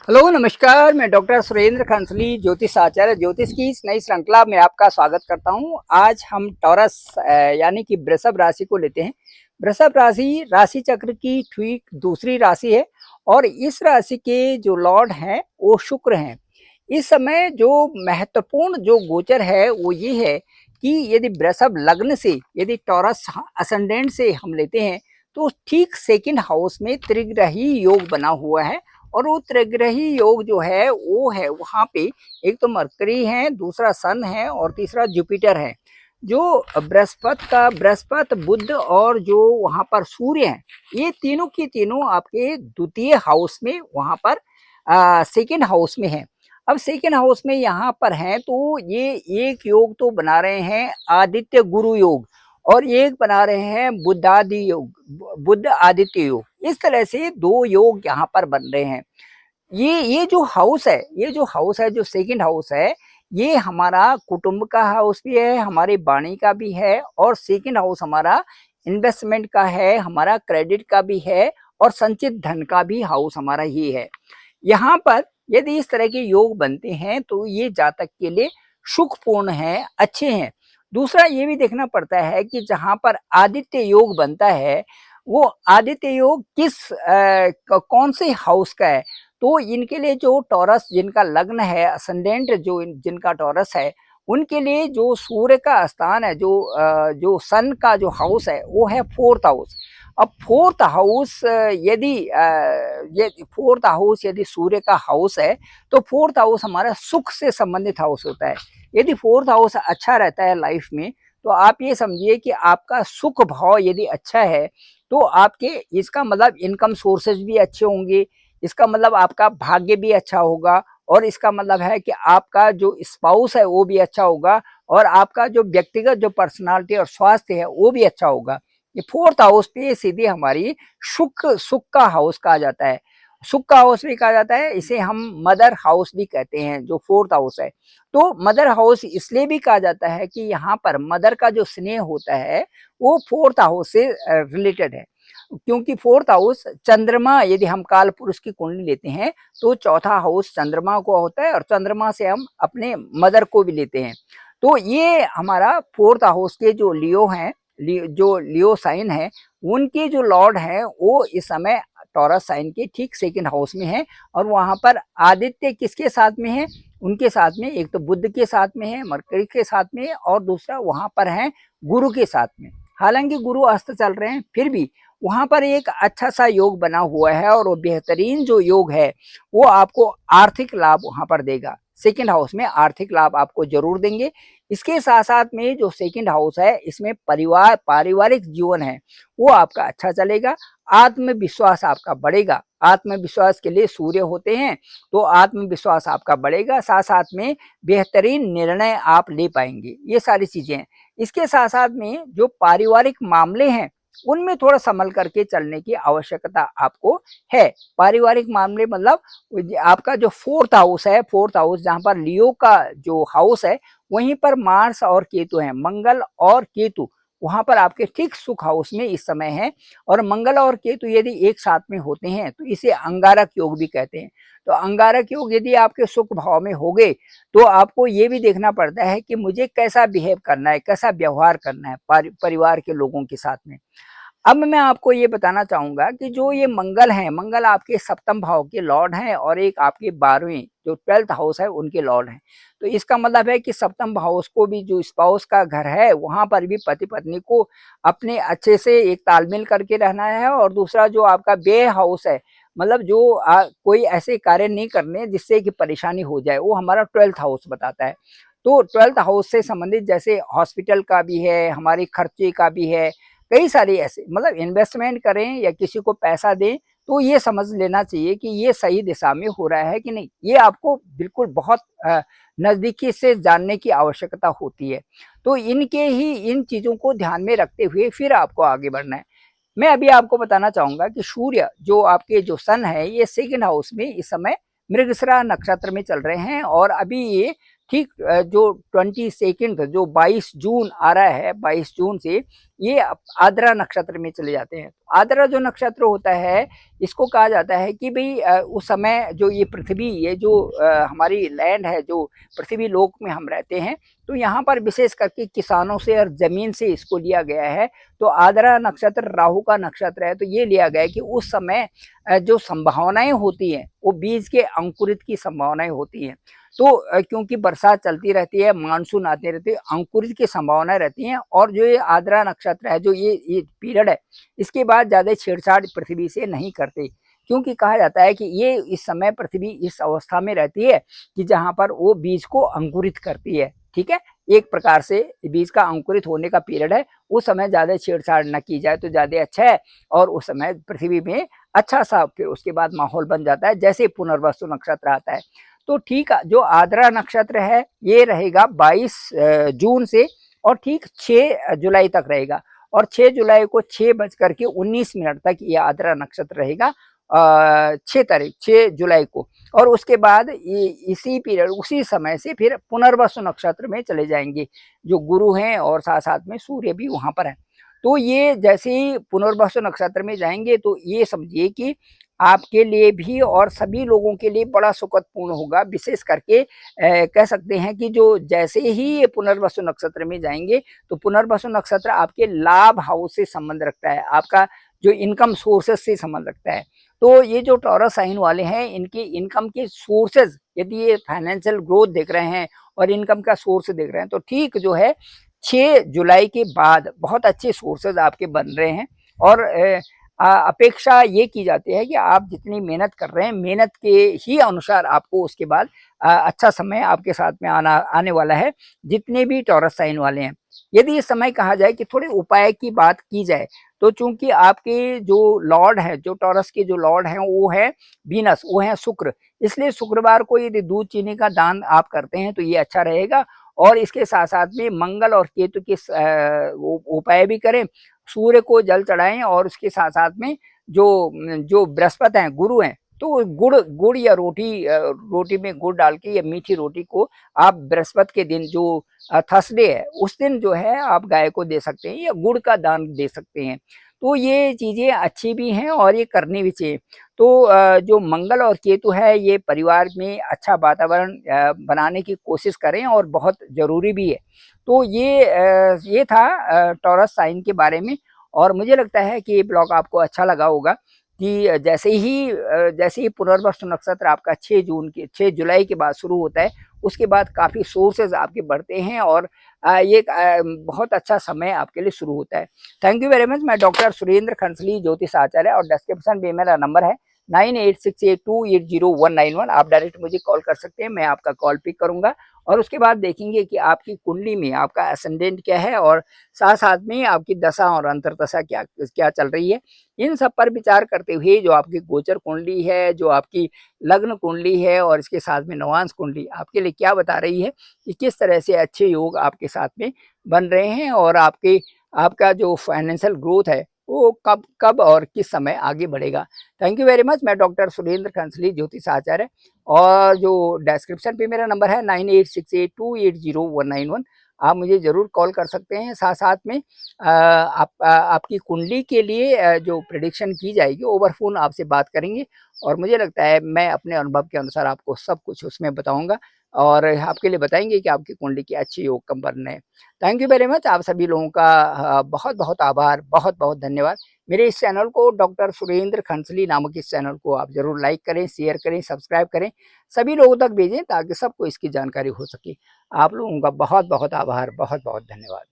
Hello नमस्कार, मैं doctor Surendra खंसली ज्योतिष आचार्य ज्योतिष की इस नई श्रृंखला में आपका स्वागत करता हूं। आज हम टॉरस यानी कि वृषभ राशि को लेते हैं। वृषभ राशि राशि चक्र की ठीक दूसरी राशि है और इस राशि के जो लॉर्ड हैं वो शुक्र हैं। इस समय जो महत्वपूर्ण जो गोचर है वो ये है कि यदि वृषभ लग्न से यदि टॉरस असेंडेंट से हम लेते हैं तो ठीक सेकंड हाउस में त्रिग्रही योग बना हुआ है। और वो त्रिग्रही योग जो है वो है वहाँ पे एक तो मरकरी है, दूसरा सन है और तीसरा जुपिटर है। जो बृहस्पति बुध और जो वहाँ पर सूर्य है, ये तीनों की तीनों आपके द्वितीय हाउस में वहाँ पर सेकेंड हाउस में है। अब सेकेंड हाउस में यहाँ पर हैं तो ये एक योग तो बना रहे हैं आदित्य गुरु योग और एक बना रहे हैं बुद्धादि योग, बुद्ध आदित्य योग। इस तरह से दो योग यहाँ पर बन रहे हैं। ये जो हाउस है, ये जो हाउस है, जो सेकंड हाउस है, ये हमारा कुटुंब का हाउस भी है, हमारी वाणी का भी है और सेकंड हाउस हमारा इन्वेस्टमेंट का है, हमारा क्रेडिट का भी है और संचित धन का भी हाउस हमारा ही है। यहाँ पर यदि इस तरह के योग बनते हैं तो ये जातक के लिए सुखपूर्ण है, अच्छे हैं। दूसरा ये भी देखना पड़ता है कि जहाँ पर आदित्य योग बनता है वो आदित्य योग कौन से हाउस का है। तो इनके लिए जो टॉरस जिनका लग्न है असेंडेंट जो जिनका टॉरस है उनके लिए जो सूर्य का स्थान है जो सन का जो हाउस है वो है फोर्थ हाउस। अब फोर्थ हाउस यदि ये फोर्थ हाउस यदि सूर्य का हाउस है तो फोर्थ हाउस हमारा सुख से संबंधित हाउस होता है। यदि फोर्थ हाउस अच्छा रहता है लाइफ में तो आप ये समझिए कि आपका सुख भाव यदि अच्छा है तो आपके इसका मतलब इनकम सोर्सेज भी अच्छे होंगे, इसका मतलब आपका भाग्य भी अच्छा होगा और इसका मतलब है कि आपका जो स्पाउस है वो भी अच्छा होगा और आपका जो व्यक्तिगत जो पर्सनालिटी और स्वास्थ्य है वो भी अच्छा होगा। ये फोर्थ हाउस पे सीधी हमारी सुख सुख का हाउस कहा जाता है, सुख का हाउस भी कहा जाता है। इसे हम मदर हाउस भी कहते हैं जो फोर्थ हाउस है। तो मदर हाउस इसलिए भी कहा जाता है कि यहाँ पर मदर का जो स्नेह होता है वो फोर्थ हाउस से रिलेटेड है। क्योंकि फोर्थ हाउस चंद्रमा यदि हम काल पुरुष की कुंडली लेते हैं तो चौथा हाउस चंद्रमा को होता है और चंद्रमा से हम अपने मदर को भी लेते हैं। तो ये हमारा फोर्थ हाउस के जो लियो हैं, जो लियो साइन है, उनके जो लॉर्ड हैं वो इस समय टॉरस साइन के ठीक सेकंड हाउस में है। और वहां पर आदित्य किसके साथ में है, उनके साथ में एक तो बुध के साथ में है, मरकरी के साथ में है और दूसरा वहां पर है गुरु के साथ में। हालांकि गुरु अस्त चल रहे हैं फिर भी वहां पर एक अच्छा सा योग बना हुआ है और वो बेहतरीन जो योग है वो आपको आर्थिक लाभ वहां पर देगा। सेकंड हाउस में आर्थिक लाभ आपको जरूर देंगे। इसके साथ साथ में जो सेकंड हाउस है इसमें परिवार पारिवारिक जीवन है वो आपका अच्छा चलेगा, आत्मविश्वास आपका बढ़ेगा। आत्मविश्वास के लिए सूर्य होते हैं तो आत्मविश्वास आपका बढ़ेगा, साथ साथ में बेहतरीन निर्णय आप ले पाएंगे। ये सारी चीजें हैं। इसके साथ साथ में जो पारिवारिक मामले हैं उनमें थोड़ा संभल करके चलने की आवश्यकता आपको है। पारिवारिक मामले मतलब आपका जो फोर्थ हाउस है, फोर्थ हाउस जहां पर लियो का जो हाउस है वहीं पर मार्स और केतु है, मंगल और केतु वहां पर आपके ठीक सुख हाउस में इस समय है। और मंगल और केतु यदि एक साथ में होते हैं तो इसे अंगारक योग भी कहते हैं। तो अंगारक योग यदि आपके सुख भाव में हो गए तो आपको ये भी देखना पड़ता है कि मुझे कैसा बिहेव करना है, कैसा व्यवहार करना है परिवार के लोगों के साथ में। अब मैं आपको ये बताना चाहूंगा कि जो ये मंगल है, मंगल आपके सप्तम भाव के लॉर्ड हैं और एक आपके 12वें जो 12th हाउस है उनके लॉर्ड हैं। तो इसका मतलब है कि सप्तम हाउस को भी जो स्पाउस का घर है वहां पर भी पति पत्नी को अपने अच्छे से एक तालमेल करके रहना है। और दूसरा जो आपका व्यय हाउस है, मतलब जो कोई ऐसे कार्य नहीं करने जिससे कि परेशानी हो जाए, वो हमारा 12th हाउस बताता है। तो 12th हाउस से संबंधित जैसे हॉस्पिटल का भी है, हमारे खर्चे का भी है, कई सारी ऐसे मतलब इन्वेस्टमेंट करें या किसी को पैसा दें तो ये समझ लेना चाहिए कि ये सही दिशा में हो रहा है कि नहीं। ये आपको बिल्कुल बहुत नजदीकी से जानने की आवश्यकता होती है। तो इनके ही इन चीजों को ध्यान में रखते हुए फिर आपको आगे बढ़ना है। मैं अभी आपको बताना चाहूंगा कि सूर्य जो आपके जो सन है ये सेकंड हाउस में इस समय मृगशिरा नक्षत्र में चल रहे हैं और अभी ये ठीक जो 22 जो 22 जून आ रहा है, 22 जून से ये आद्रा नक्षत्र में चले जाते हैं। आद्रा जो नक्षत्र होता है, इसको कहा जाता है कि भाई उस समय जो ये पृथ्वी, ये जो हमारी लैंड है, जो पृथ्वी लोक में हम रहते हैं, तो यहाँ पर विशेष करके किसानों से और जमीन से इसको लिया गया है। तो आद्रा नक्षत्र राहु का नक्षत्र है, तो ये लिया गया है कि उस समय जो संभावनाएं होती हैं, वो बीज के अंकुरित की संभावनाएं होती हैं। तो क्योंकि बरसात चलती रहती है, मानसून आते रहते हैं, अंकुरित की संभावनाएं रहती हैं, और जो ये आद्रा नक्षत्र है, जो ये पीरियड है, इसके बाद ज्यादा छेड़छाड़ पृथ्वी से नहीं करते, क्योंकि कहा जाता है कि ये इस समय पृथ्वी इस अवस्था में रहती है कि जहां पर वो बीज को अंकुरित करती है। ठीक है, एक प्रकार से बीज का अंकुरित होने का पीरियड है, उस समय ज्यादा छेड़छाड़ न की जाए तो ज्यादा अच्छा है, और उस समय पृथ्वी में अच्छा सा फिर उसके बाद माहौल बन जाता है, जैसे पुनर्वसु नक्षत्र आता है। तो ठीक जो आद्रा नक्षत्र है, ये रहेगा 22 जून से, और ठीक 6 जुलाई तक रहेगा, और 6 जुलाई को 6:19 तक ये आद्रा नक्षत्र रहेगा, 6 जुलाई को। और उसके बाद इसी पीरियड, उसी समय से फिर पुनर्वसु नक्षत्र में चले जाएंगे, जो गुरु हैं और साथ साथ में सूर्य भी वहां पर है। तो ये जैसे ही पुनर्वसु नक्षत्र में जाएंगे, तो ये समझिए कि आपके लिए भी और सभी लोगों के लिए बड़ा सुखदपूर्ण होगा। विशेष करके कह सकते हैं कि जो जैसे ही ये पुनर्वसु नक्षत्र में जाएंगे, तो पुनर्वसु नक्षत्र आपके लाभ हाउस से संबंध रखता है, आपका जो इनकम सोर्सेज से संबंध रखता है। तो ये जो टॉरस साइन वाले हैं, इनके इनकम के सोर्सेज, यदि ये फाइनेंशियल ग्रोथ देख रहे हैं और इनकम का सोर्स देख रहे हैं, तो ठीक जो है 6 जुलाई के बाद बहुत अच्छे सोर्सेज आपके बन रहे हैं। और अपेक्षा ये की जाती है कि आप जितनी मेहनत कर रहे हैं, मेहनत के ही अनुसार आपको उसके बाद अच्छा समय आपके साथ में आने वाला है, जितने भी टॉरस साइन वाले हैं। यदि इस समय कहा जाए कि थोड़े उपाय की बात की जाए, तो चूंकि आपके जो लॉर्ड है, जो टॉरस के जो लॉर्ड हैं, वो है वीनस, वो है शुक्र, इसलिए शुक्रवार को यदि दूध चीनी का दान आप करते हैं तो ये अच्छा रहेगा। और इसके साथ साथ में मंगल और केतु के उपाय भी करें, सूर्य को जल चढ़ाएं, और उसके साथ साथ में जो जो बृहस्पति हैं, गुरु हैं, तो गुड़ गुड़ या रोटी में गुड़ डाल के या मीठी रोटी को आप बृहस्पति के दिन, जो थर्सडे है, उस दिन जो है आप गाय को दे सकते हैं, या गुड़ का दान दे सकते हैं। तो ये चीजें अच्छी भी हैं और ये करनी भी चाहिए। तो जो मंगल और केतु है, ये परिवार में अच्छा वातावरण बनाने की कोशिश करें, और बहुत जरूरी भी है। तो ये था टॉरस साइन के बारे में। और मुझे लगता है कि ये ब्लॉग आपको अच्छा लगा होगा, कि जैसे ही पुनर्वसु नक्षत्र आपका 6 जुलाई के बाद शुरू होता है, उसके बाद काफ़ी सोर्सेज आपके बढ़ते हैं, और ये बहुत अच्छा समय आपके लिए शुरू होता है। Thank you very much. मैं डॉक्टर सुरेंद्र खंसली, ज्योतिष आचार्य, और डिस्क्रिप्शन में मेरा नंबर है 9868280191। आप डायरेक्ट मुझे कॉल कर सकते हैं, मैं आपका कॉल पिक करूंगा, और उसके बाद देखेंगे कि आपकी कुंडली में आपका असेंडेंट क्या है, और साथ साथ में आपकी दशा और अंतर्दशा क्या क्या चल रही है। इन सब पर विचार करते हुए जो आपकी गोचर कुंडली है, जो आपकी लग्न कुंडली है, और इसके साथ में नवांश कुंडली आपके लिए क्या बता रही है कि किस तरह से अच्छे योग आपके साथ में बन रहे हैं, और आपका जो फाइनेंशियल ग्रोथ है, वो कब कब और किस समय आगे बढ़ेगा। Thank you very much. मैं डॉक्टर सुरेंद्र खंसली, ज्योतिष आचार्य, और जो डिस्क्रिप्शन पे मेरा नंबर है 9868280191। आप मुझे ज़रूर कॉल कर सकते हैं। साथ साथ में आपकी कुंडली के लिए जो प्रेडिक्शन की जाएगी, ओवर फोन आपसे बात करेंगे, और मुझे लगता है मैं अपने अनुभव के अनुसार आपको सब कुछ उसमें बताऊंगा, और आपके लिए बताएंगे कि आपकी कुंडली के अच्छे योग कब बन रहे हैं। Thank you very much. आप सभी लोगों का बहुत बहुत आभार, बहुत बहुत धन्यवाद। मेरे इस चैनल को, डॉक्टर सुरेंद्र खंसली नामक इस चैनल को आप जरूर लाइक करें, शेयर करें, सब्सक्राइब करें, सभी लोगों तक भेजें, ताकि सबको इसकी जानकारी हो सके। आप लोगों का बहुत बहुत आभार, बहुत बहुत धन्यवाद।